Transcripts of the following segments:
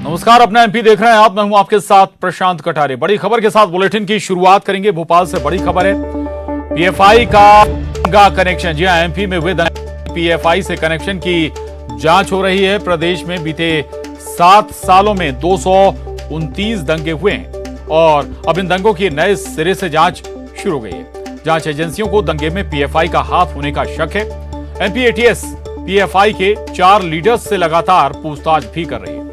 नमस्कार, अपना एमपी देख रहे हैं आप। मैं हूं आपके साथ प्रशांत कटारे। बड़ी खबर के साथ बुलेटिन की शुरुआत करेंगे। भोपाल से बड़ी खबर है, पीएफआई का कनेक्शन। जी हां, एमपी में हुए पीएफआई से कनेक्शन की जांच हो रही है। प्रदेश में बीते 7 सालों में 229 दंगे हुए हैं और अब इन दंगों की नए सिरे से जांच शुरू हो गई है। जांच एजेंसियों को दंगे में पीएफआई का हाथ होने का शक है। एमपी एटीएस पीएफआई के 4 लीडर्स से लगातार पूछताछ भी कर रही है।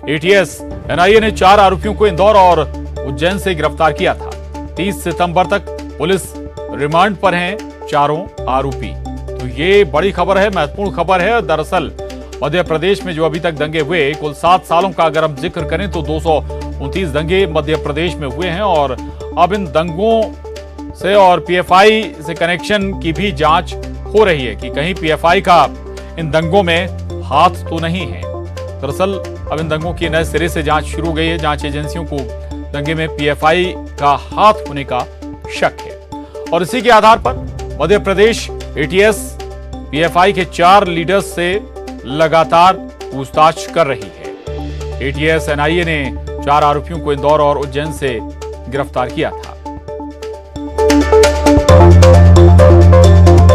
एटीएस एनआईए ने 4 आरोपियों को इंदौर और उज्जैन से गिरफ्तार किया था। 30 सितंबर तक पुलिस रिमांड पर हैं चारों आरोपी। तो ये बड़ी खबर है, महत्वपूर्ण खबर है। दरअसल मध्य प्रदेश में जो अभी तक दंगे हुए, कुल 7 सालों का अगर हम जिक्र करें तो 229 दंगे मध्य प्रदेश में हुए हैं और अब इन दंगों से और पीएफआई से कनेक्शन की भी जांच हो रही है कि कहीं पीएफआई का इन दंगों में हाथ तो नहीं है। दरअसल अब इन दंगों की नए सिरे से जांच शुरू हो गई है। जांच एजेंसियों को दंगे में पीएफआई का हाथ होने का शक है और इसी के आधार पर मध्य प्रदेश एटीएस पीएफआई के 4 लीडर्स से लगातार पूछताछ कर रही है। एटीएस एनआईए ने 4 आरोपियों को इंदौर और उज्जैन से गिरफ्तार किया था।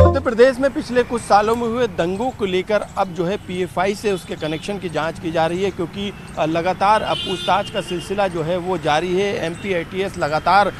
मध्य प्रदेश में पिछले कुछ सालों में हुए दंगों को लेकर अब जो है पीएफआई से उसके कनेक्शन की जांच की जा रही है, क्योंकि लगातार पूछताछ का सिलसिला जो है वो जारी है। एमपी एटीएस लगातार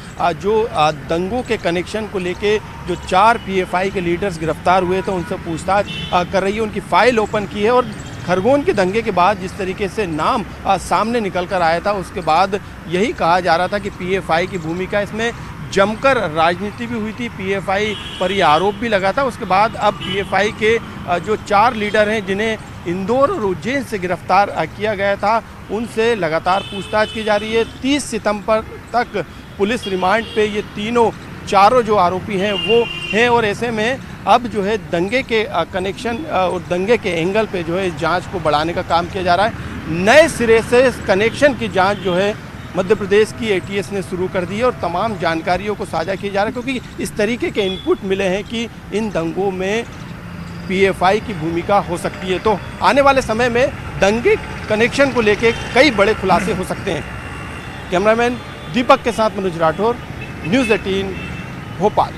जो दंगों के कनेक्शन को लेके जो 4 पीएफआई के लीडर्स गिरफ्तार हुए थे उनसे पूछताछ कर रही है, उनकी फाइल ओपन की है। और खरगोन के दंगे के बाद जिस तरीके से नाम सामने निकल कर आया था, उसके बाद यही कहा जा रहा था कि पीएफआई की भूमिका इसमें जमकर राजनीति भी हुई थी, पीएफआई पर यह आरोप भी लगा था। उसके बाद अब पीएफआई के जो 4 लीडर हैं जिन्हें इंदौर और उज्जैन से गिरफ्तार किया गया था, उनसे लगातार पूछताछ की जा रही है। 30 सितंबर तक पुलिस रिमांड पे ये चारों जो आरोपी हैं वो हैं और ऐसे में अब जो है दंगे के कनेक्शन और दंगे के एंगल पे जो है जांच को बढ़ाने का काम किया जा रहा है। नए सिरे से कनेक्शन की जांच जो है मध्य प्रदेश की एटीएस ने शुरू कर दी है और तमाम जानकारियों को साझा किया जा रहा है, क्योंकि इस तरीके के इनपुट मिले हैं कि इन दंगों में पीएफआई की भूमिका हो सकती है। तो आने वाले समय में दंगे कनेक्शन को लेकर कई बड़े खुलासे हो सकते हैं। कैमरामैन दीपक के साथ मनोज राठौर, न्यूज़ 18 भोपाल।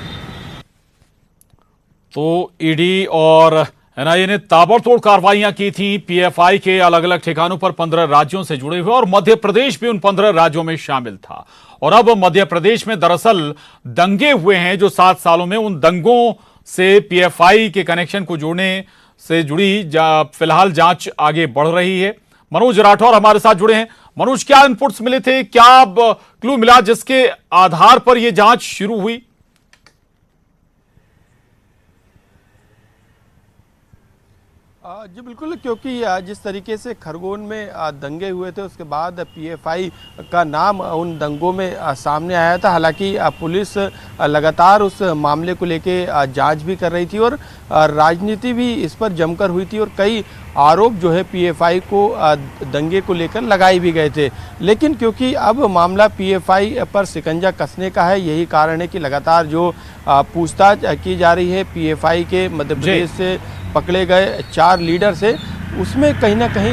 तो ईडी और एनआईए ने ताबड़तोड़ कार्रवाइयां की थी पीएफआई के अलग अलग ठिकानों पर 15 राज्यों से जुड़े हुए और मध्य प्रदेश भी उन 15 राज्यों में शामिल था। और अब मध्य प्रदेश में दरअसल दंगे हुए हैं जो 7 सालों में, उन दंगों से पीएफआई के कनेक्शन को जोड़ने से जुड़ी फिलहाल जांच आगे बढ़ रही है। मनोज राठौर हमारे साथ जुड़े हैं। मनोज, क्या इनपुट्स मिले थे, क्या क्लू मिला जिसके आधार पर यह जांच शुरू हुई? जी बिल्कुल, क्योंकि जिस तरीके से खरगोन में दंगे हुए थे उसके बाद पीएफआई का नाम उन दंगों में सामने आया था। हालांकि पुलिस लगातार उस मामले को लेके जांच भी कर रही थी और राजनीति भी इस पर जमकर हुई थी और कई आरोप जो है पीएफआई को दंगे को लेकर लगाए भी गए थे। लेकिन क्योंकि अब मामला पीएफआई पर शिकंजा कसने का है, यही कारण है कि लगातार जो पूछताछ की जा रही है पीएफआई के मध्य प्रदेश से पकड़े गए 4 लीडर से, उसमें कहीं ना कहीं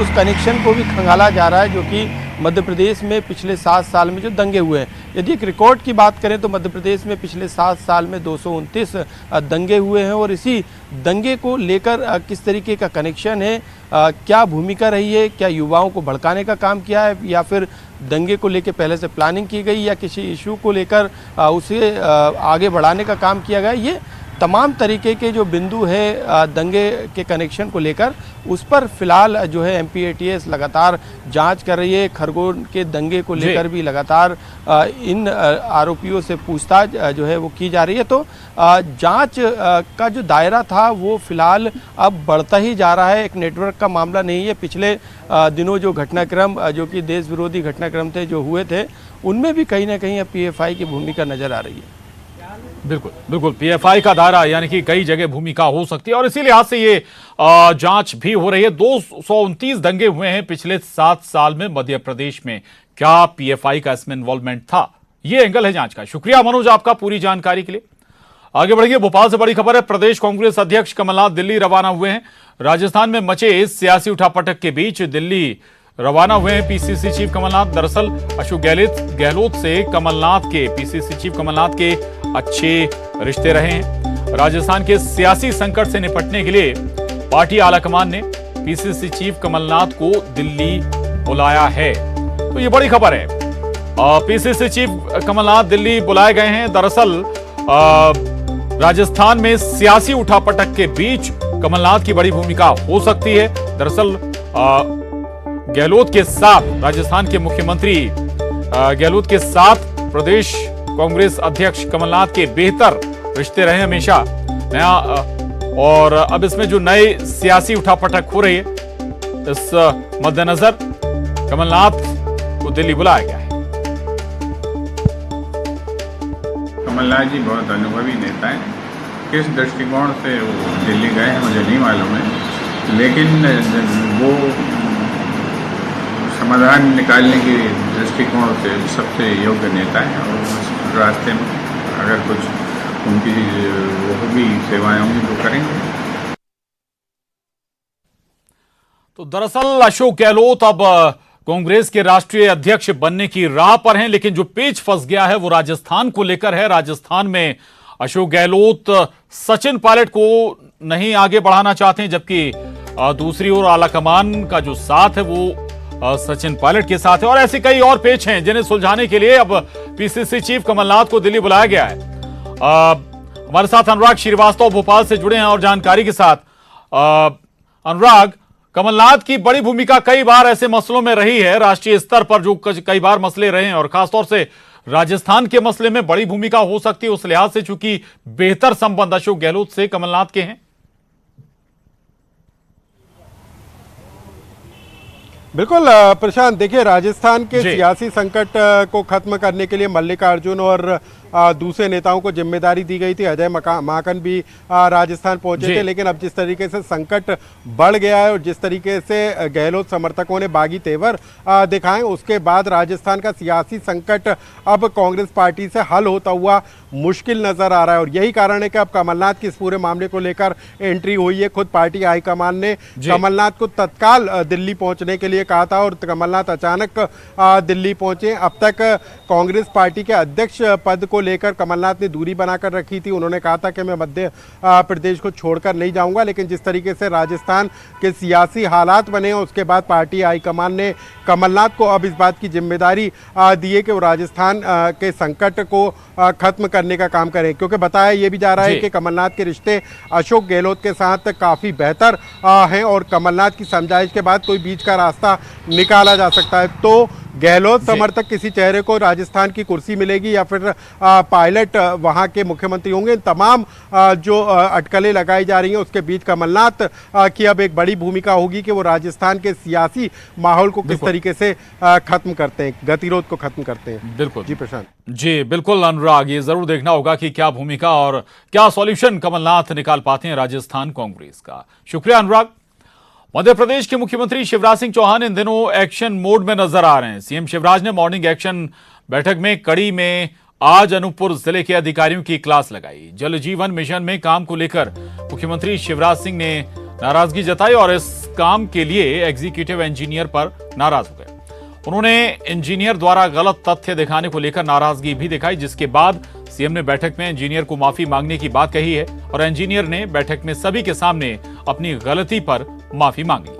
उस कनेक्शन को भी खंगाला जा रहा है जो कि मध्य प्रदेश में पिछले 7 साल में जो दंगे हुए हैं। यदि एक रिकॉर्ड की बात करें तो मध्य प्रदेश में पिछले 7 साल में 229 दंगे हुए हैं और इसी दंगे को लेकर किस तरीके का कनेक्शन है, क्या भूमिका रही है, क्या युवाओं को भड़काने का काम किया है या फिर दंगे को लेकर पहले से प्लानिंग की गई या किसी इशू को लेकर उसे आगे बढ़ाने का काम किया गया, ये तमाम तरीके के जो बिंदु है दंगे के कनेक्शन को लेकर उस पर फिलहाल जो है एमपी एटीएस लगातार जांच कर रही है। खरगोन के दंगे को लेकर भी लगातार इन आरोपियों से पूछताछ जो है वो की जा रही है। तो जांच का जो दायरा था वो फिलहाल अब बढ़ता ही जा रहा है, एक नेटवर्क का मामला नहीं है। पिछले दिनों जो घटनाक्रम जो कि देश विरोधी घटनाक्रम थे जो हुए थे, उनमें भी कहीं ना कहीं पीएफआई की भूमिका नजर आ रही है। बिल्कुल बिल्कुल, पीएफआई का दायरा यानी कि कई जगह भूमिका हो सकती है और इसी लिहाज से ये जांच भी हो रही है। 229 दंगे हुए हैं पिछले 7 साल में मध्य प्रदेश में। क्या पीएफआई का इसमें इन्वॉल्वमेंट था, ये एंगल है जांच का। शुक्रिया मनोज आपका पूरी जानकारी के लिए। आगे बढ़िए, भोपाल से बड़ी खबर है। प्रदेश कांग्रेस अध्यक्ष कमलनाथ दिल्ली रवाना हुए हैं। राजस्थान में मचे सियासी उठापटक के बीच दिल्ली रवाना हुए हैं पीसीसी चीफ कमलनाथ। दरअसल अशोक गहलोत से कमलनाथ के पीसीसी चीफ कमलनाथ के अच्छे रिश्ते रहे हैं। राजस्थान के सियासी संकट से निपटने के लिए पार्टी आलाकमान ने पीसीसी चीफ कमलनाथ को दिल्ली बुलाया है। तो ये बड़ी खबर है। पीसीसी चीफ कमलनाथ दिल्ली बुलाए गए हैं। दरअसल राजस्थान में सियासी उठापटक के बीच कमलनाथ की बड़ी भूमिका हो सकती है। दरअसल गहलोत के साथ राजस्थान के मुख्यमंत्री गहलोत के साथ प्रदेश कांग्रेस अध्यक्ष कमलनाथ के बेहतर रिश्ते रहे हमेशा। नया और अब इसमें जो नए सियासी उठापटक हो रही है, इस मद्देनजर कमलनाथ को दिल्ली बुलाया गया है। कमलनाथ जी बहुत अनुभवी नेता हैं। किस दृष्टिकोण से वो दिल्ली गए हैं मुझे नहीं मालूम है, लेकिन वो समाधान निकालने की दृष्टिकोण से सबसे योग्य नेता हैं और उस रास्ते में अगर कुछ उनकी वो भी सेवाएं होंगी तो करेंगे। तो दरअसल अशोक गहलोत अब कांग्रेस के राष्ट्रीय अध्यक्ष बनने की राह पर हैं, लेकिन जो पेच फंस गया है वो राजस्थान को लेकर है। राजस्थान में अशोक गहलोत सचिन पायलट को नहीं आगे बढ़ाना चाहते हैं, जबकि दूसरी ओर आलाकमान का जो साथ है वो सचिन पायलट के साथ है। और ऐसे कई और पेच हैं जिन्हें सुलझाने के लिए अब पीसीसी चीफ कमलनाथ को दिल्ली बुलाया गया है। हमारे साथ अनुराग श्रीवास्तव भोपाल से जुड़े हैं और जानकारी के साथ। अनुराग, कमलनाथ की बड़ी भूमिका कई बार ऐसे मसलों में रही है राष्ट्रीय स्तर पर, जो कई बार मसले रहे हैं, और खासतौर से राजस्थान के मसले में बड़ी भूमिका हो सकती है उस लिहाज से चूंकि बेहतर संबंध अशोक गहलोत से कमलनाथ के हैं। बिल्कुल प्रशांत, देखिए राजस्थान के सियासी संकट को खत्म करने के लिए मल्लिकार्जुन और दूसरे नेताओं को जिम्मेदारी दी गई थी। अजय माकन भी राजस्थान पहुंचे थे, लेकिन अब जिस तरीके से संकट बढ़ गया है और जिस तरीके से गहलोत समर्थकों ने बागी तेवर दिखाए, उसके बाद राजस्थान का सियासी संकट अब कांग्रेस पार्टी से हल होता हुआ मुश्किल नजर आ रहा है। और यही कारण है कि अब कमलनाथ की इस पूरे मामले को लेकर एंट्री हुई है। खुद पार्टी हाईकमान ने कमलनाथ को तत्काल दिल्ली पहुंचने के लिए कहा था और कमलनाथ अचानक दिल्ली पहुंचे। अब तक कांग्रेस पार्टी के अध्यक्ष पद को लेकर कमलनाथ ने दूरी बनाकर रखी थी। उन्होंने कहा था कि मैं मध्य प्रदेश को छोड़कर नहीं जाऊंगा, लेकिन जिस तरीके से राजस्थान के सियासी हालात बने हैं उसके बाद पार्टी हाईकमान ने कमलनाथ को अब इस बात की जिम्मेदारी दी है कि वो राजस्थान के संकट को खत्म करने का काम करें, क्योंकि बताया यह भी जा रहा है कि कमलनाथ के रिश्ते अशोक गहलोत के साथ काफी बेहतर हैं और कमलनाथ की समझाइश के बाद कोई बीच का रास्ता निकाला जा सकता है। तो गहलोत समर्थक किसी चेहरे को राजस्थान की कुर्सी मिलेगी या फिर पायलट वहां के मुख्यमंत्री होंगे, तमाम जो अटकलें लगाई जा रही हैं उसके बीच कमलनाथ की अब एक बड़ी भूमिका होगी कि वो राजस्थान के सियासी माहौल को किस तरीके से खत्म करते हैं, गतिरोध को खत्म करते हैं। बिल्कुल जी प्रशांत। जी बिल्कुल अनुराग, ये जरूर देखना होगा कि क्या भूमिका और क्या सॉल्यूशन कमलनाथ निकाल पाते हैं राजस्थान कांग्रेस का। शुक्रिया अनुराग। मध्य प्रदेश के मुख्यमंत्री शिवराज सिंह चौहान इन दिनों एक्शन मोड में नजर आ रहे हैं। सीएम शिवराज ने मॉर्निंग एक्शन बैठक में कड़ी में आज अनूपपुर जिले के अधिकारियों की क्लास लगाई। जल जीवन मिशन में काम को लेकर मुख्यमंत्री शिवराज सिंह ने नाराजगी जताई और इस काम के लिए एग्जीक्यूटिव इंजीनियर पर नाराज हो गए। उन्होंने इंजीनियर द्वारा गलत तथ्य दिखाने को लेकर नाराजगी भी दिखाई, जिसके बाद सीएम ने बैठक में इंजीनियर को माफी मांगने की बात कही है और इंजीनियर ने बैठक में सभी के सामने अपनी गलती पर माफी मांग ली।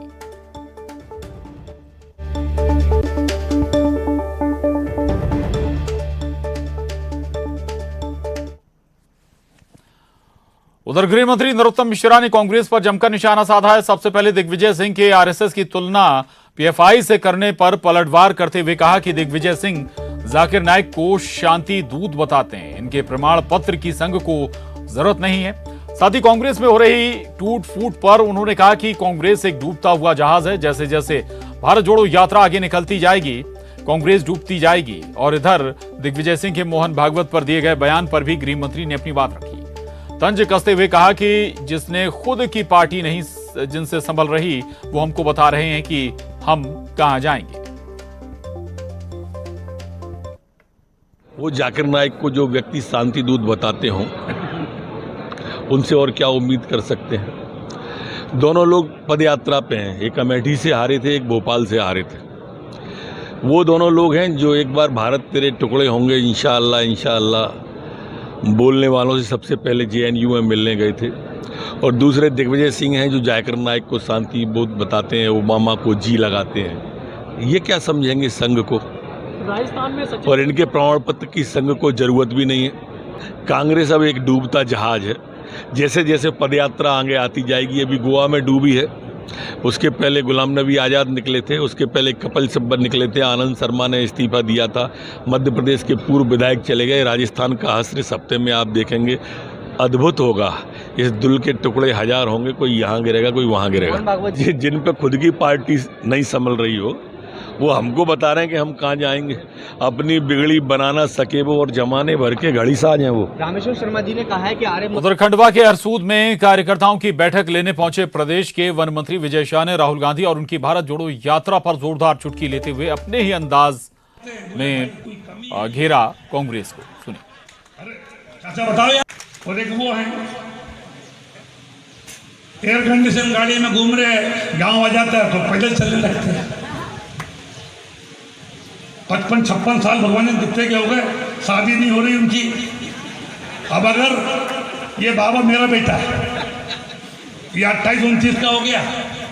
उधर गृह मंत्री नरोत्तम मिश्रा ने कांग्रेस पर जमकर निशाना साधा है। सबसे पहले दिग्विजय सिंह के आरएसएस की तुलना पीएफआई से करने पर पलटवार करते हुए कहा कि दिग्विजय सिंह जाकिर नाइक को शांति दूत बताते हैं, इनके प्रमाण पत्र की संघ को जरूरत नहीं है। साथ ही कांग्रेस में हो रही टूट फूट पर उन्होंने कहा कि कांग्रेस एक डूबता हुआ जहाज है, जैसे जैसे भारत जोड़ो यात्रा आगे निकलती जाएगी कांग्रेस डूबती जाएगी। और इधर दिग्विजय सिंह के मोहन भागवत पर दिए गए बयान पर भी गृह मंत्री ने अपनी बात रखी, तंज कसते हुए कहा कि जिसने खुद की पार्टी नहीं जिनसे संभल रही वो हमको बता रहे हैं कि हम कहां जाएंगे। वो जाकिर नाइक को जो व्यक्ति शांति दूत बताते हों उनसे और क्या उम्मीद कर सकते हैं। दोनों लोग पदयात्रा पे हैं, एक अमेठी से हारे थे, एक भोपाल से हारे थे। वो दोनों लोग हैं जो एक बार भारत तेरे टुकड़े होंगे इंशाअल्लाह इंशाअल्लाह बोलने वालों से सबसे पहले JNU में मिलने गए थे, और दूसरे दिग्विजय सिंह हैं जो जाकिर नाइक को शांति बोध बताते हैं, ओबामा को जी लगाते हैं। ये क्या समझेंगे संघ को? राजस्थान में और इनके प्रमाण पत्र की संघ को जरूरत भी नहीं है। कांग्रेस अब एक डूबता जहाज है, जैसे जैसे पदयात्रा आगे आती जाएगी। अभी गोवा में डूबी है, उसके पहले गुलाम नबी आज़ाद निकले थे, उसके पहले कपिल सिब्बल निकले थे, आनंद शर्मा ने इस्तीफा दिया था, मध्य प्रदेश के पूर्व विधायक चले गए, राजस्थान का हश्र इस हफ्ते में आप देखेंगे अद्भुत होगा। इस दुल के टुकड़े हजार होंगे, कोई यहाँ गिरेगा कोई वहाँ गिरेगा। जिन पे खुद की पार्टी नहीं संभल रही हो वो हमको बता रहे हैं कि हम कहाँ जाएंगे। अपनी बिगड़ी बनाना सके वो, और जमाने भर के घड़ी साज हैं वो। रामेश्वर शर्मा जी ने कहा है कि उधर खंडवा के हरसूद में कार्यकर्ताओं की बैठक लेने पहुंचे प्रदेश के वन मंत्री विजय शाह ने राहुल गांधी और उनकी भारत जोड़ो यात्रा पर जोरदार चुटकी लेते हुए अपने ही अंदाज में घेरा कांग्रेस को। सुनिए। चाचा बताओ यार, और एक वो है एयर कंडीशन गाड़ी में घूम रहे हैं, गाँव आ जाता है तो पैदल चलने लगते हैं। 55-56 साल भगवान ने कितने के हो गए, शादी नहीं हो रही उनकी। अब अगर ये बाबा मेरा बेटा है, ये 28-29 का हो गया,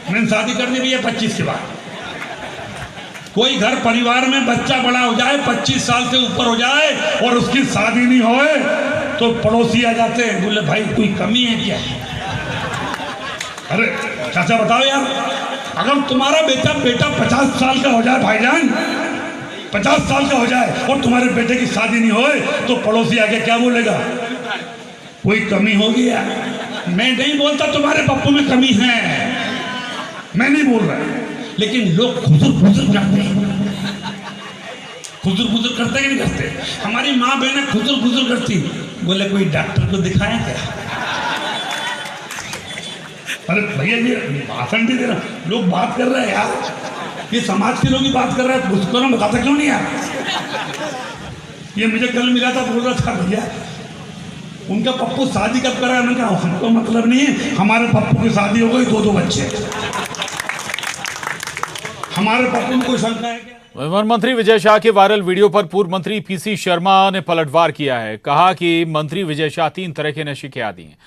मैंने शादी कर दी है 25 के बाद। कोई घर परिवार में बच्चा बड़ा हो जाए, 25 साल से ऊपर हो जाए और उसकी शादी नहीं होए तो पड़ोसी आ जाते हैं, बोले भाई कोई कमी है क्या? अरे चाचा बताओ यार, अगर तुम्हारा बेटा 50 साल का हो जाए भाईजान, 50 साल का हो जाए और तुम्हारे बेटे की शादी नहीं होए तो पड़ोसी आके क्या बोलेगा? कोई कमी हो गया। मैं नहीं बोलता तुम्हारे पप्पू में कमी है, मैं नहीं बोल रहा, लेकिन लोग खुजर करते हैं। खुजर करते कि नहीं करते? हमारी माँ बहनें खुजर करती, बोले कोई डॉक्टर को दिखाएं क्या? अरे भैया ये भाषण भी दे रहा, लोग बात कर रहे हैं यार, ये समाज के लोग ही बात कर रहे हैं, उसको ना बताता क्यों नहीं यार? ये मुझे कल मिला था, बोल रहा था भैया उनका पप्पू शादी कब करा है? मैंने कहा हमको मतलब नहीं है, हमारे पप्पू की शादी हो गई, 2 बच्चे। हमारे पप्पू में कोई शंका है क्या? वन मंत्री विजय शाह के वायरल वीडियो पर पूर्व मंत्री PC शर्मा ने पलटवार किया है। कहा कि मंत्री विजय शाह 3 तरह के नशे के आदी हैं।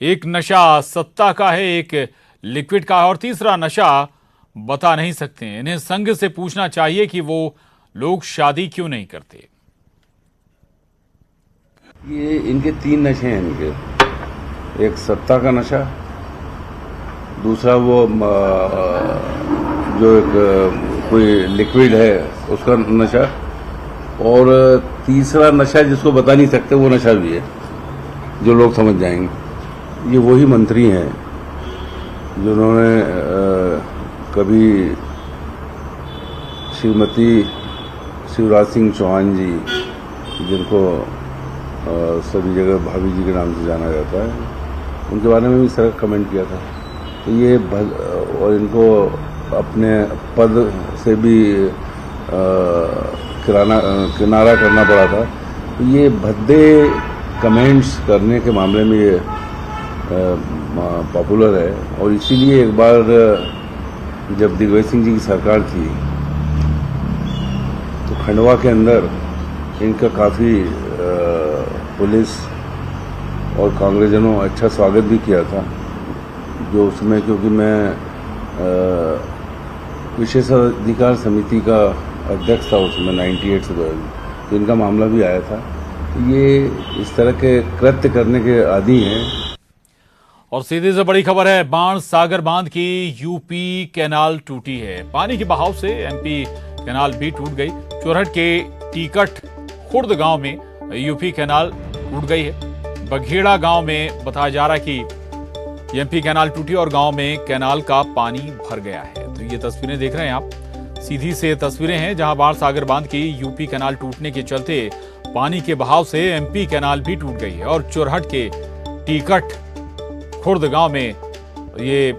एक नशा सत्ता का है, एक लिक्विड का है और तीसरा नशा बता नहीं सकते। इन्हें संघ से पूछना चाहिए कि वो लोग शादी क्यों नहीं करते। ये इनके 3 नशे हैं इनके, एक सत्ता का नशा, दूसरा वो जो एक कोई लिक्विड है उसका नशा, और तीसरा नशा जिसको बता नहीं सकते वो नशा भी है जो लोग समझ जाएंगे। ये वही मंत्री हैं जिन्होंने कभी श्रीमती शिवराज सिंह चौहान जी, जिनको सभी जगह भाभी जी के नाम से जाना जाता है, उनके बारे में भी सर कमेंट किया था। तो ये और इनको अपने पद से भी किनारा करना पड़ा था। तो ये भद्दे कमेंट्स करने के मामले में ये पॉपुलर है, और इसीलिए एक बार जब दिग्विजय सिंह जी की सरकार थी तो खंडवा के अंदर इनका काफ़ी पुलिस और कांग्रेसजनों अच्छा स्वागत भी किया था। जो उसमें, क्योंकि मैं विशेषाधिकार समिति का अध्यक्ष था उसमें 98 से 2000, तो इनका मामला भी आया था। ये इस तरह के कृत्य करने के आदी हैं। और सीधी से बड़ी खबर है, बाण सागर बांध की यूपी कैनाल टूटी है। पानी के बहाव से MP कैनाल भी टूट गई। चोरहट के टीकट खुर्द गांव में यूपी कैनाल टूट गई है। बघेड़ा गांव में बताया जा रहा है कि MP कैनाल टूटी और गांव में कैनाल का पानी भर गया है। तो ये तस्वीरें देख रहे हैं आप, सीधी से तस्वीरें हैं जहां बाण सागर बांध की यूपी कैनाल टूटने के चलते पानी के बहाव से MP कैनाल भी टूट गई है और चोरहट के टीकट खुर्द गांव में ये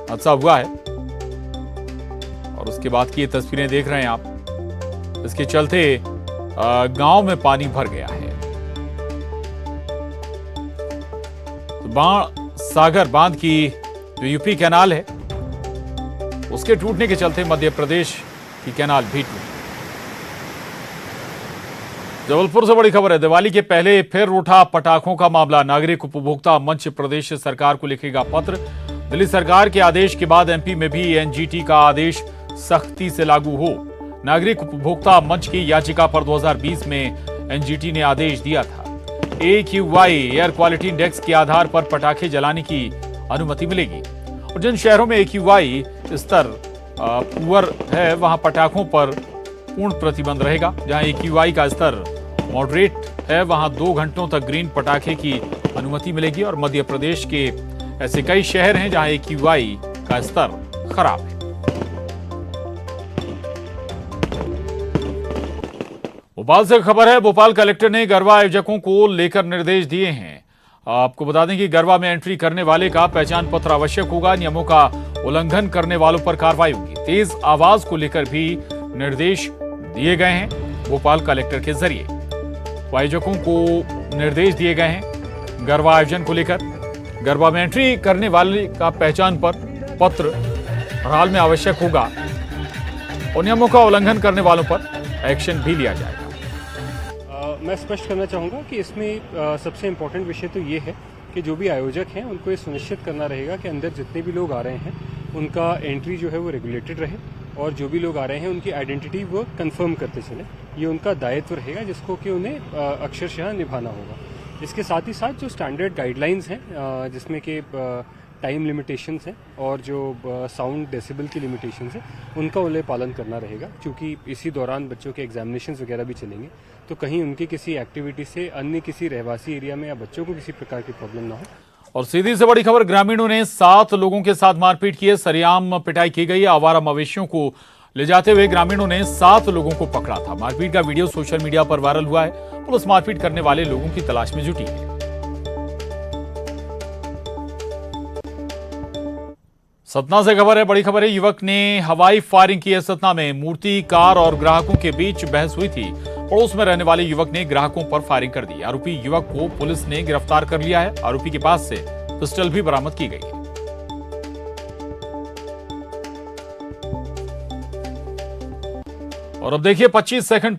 हादसा हुआ है। और उसके बाद की ये तस्वीरें देख रहे हैं आप, इसके चलते गांव में पानी भर गया है। तो बाण सागर बांध की जो यूपी कैनाल है उसके टूटने के चलते मध्य प्रदेश की कैनाल भी टूटी। जबलपुर से बड़ी खबर है। दिवाली के पहले फिर उठा पटाखों का मामला। नागरिक उपभोक्ता मंच प्रदेश सरकार को लिखेगा पत्र। दिल्ली सरकार के आदेश के बाद एमपी में भी एनजीटी का आदेश सख्ती से लागू हो। नागरिक उपभोक्ता मंच की याचिका पर 2020 में एनजीटी ने आदेश दिया था। AQI एयर क्वालिटी इंडेक्स के आधार पर पटाखे जलाने की अनुमति मिलेगी और जिन शहरों में AQI स्तर पुअर है वहां पटाखों पर पूर्ण प्रतिबंध रहेगा। जहां AQI का स्तर मॉडरेट है वहां 2 घंटों तक ग्रीन पटाखे की अनुमति मिलेगी और मध्य प्रदेश के ऐसे कई शहर हैं जहां AQI का स्तर खराब है। भोपाल से खबर है। भोपाल कलेक्टर ने गरबा आयोजकों को लेकर निर्देश दिए हैं। आपको बता दें कि गरबा में एंट्री करने वाले का पहचान पत्र आवश्यक होगा। नियमों का उल्लंघन करने वालों पर कार्रवाई होगी। तेज आवाज को लेकर भी निर्देश दिए गए हैं भोपाल कलेक्टर के जरिए। आयोजकों को निर्देश दिए गए हैं गरबा आयोजन को लेकर। गरबा में एंट्री करने वाले का पहचान पत्र हाल में आवश्यक होगा और नियमों का उल्लंघन करने वालों पर एक्शन भी लिया जाएगा। मैं स्पष्ट करना चाहूँगा कि इसमें सबसे इम्पोर्टेंट विषय तो ये है कि जो भी आयोजक हैं उनको ये सुनिश्चित करना रहेगा कि अंदर जितने भी लोग आ रहे हैं उनका एंट्री जो है वो रेगुलेटेड रहे और जो भी लोग आ रहे हैं उनकी आइडेंटिटी वो कंफर्म करते चले। ये उनका दायित्व रहेगा जिसको कि उन्हें अक्षरशः निभाना होगा। इसके साथ ही साथ जो स्टैंडर्ड गाइडलाइंस हैं जिसमें कि टाइम लिमिटेशंस हैं और जो साउंड डेसिबल की लिमिटेशंस हैं उनका उन्हें पालन करना रहेगा। क्योंकि इसी दौरान बच्चों के एग्जामिनेशंस वगैरह भी चलेंगे तो कहीं उनकी किसी एक्टिविटी से अन्य किसी रहवासी एरिया में या बच्चों को किसी प्रकार की प्रॉब्लम ना हो। और सीधी से बड़ी खबर, ग्रामीणों ने 7 लोगों के साथ मारपीट की है। सरेआम पिटाई की गई। आवारा मवेशियों को ले जाते हुए ग्रामीणों ने 7 लोगों को पकड़ा था। मारपीट का वीडियो सोशल मीडिया पर वायरल हुआ है। पुलिस मारपीट करने वाले लोगों की तलाश में जुटी है। सतना से खबर है, बड़ी खबर है। युवक ने हवाई फायरिंग की है। सतना में मूर्ति कार और ग्राहकों के बीच बहस हुई थी। पड़ोस में रहने वाले युवक ने ग्राहकों पर फायरिंग कर दी। आरोपी युवक को पुलिस ने गिरफ्तार कर लिया है। आरोपी के पास से पिस्टल भी बरामद की गई है। और अब देखिए 25 सेकंड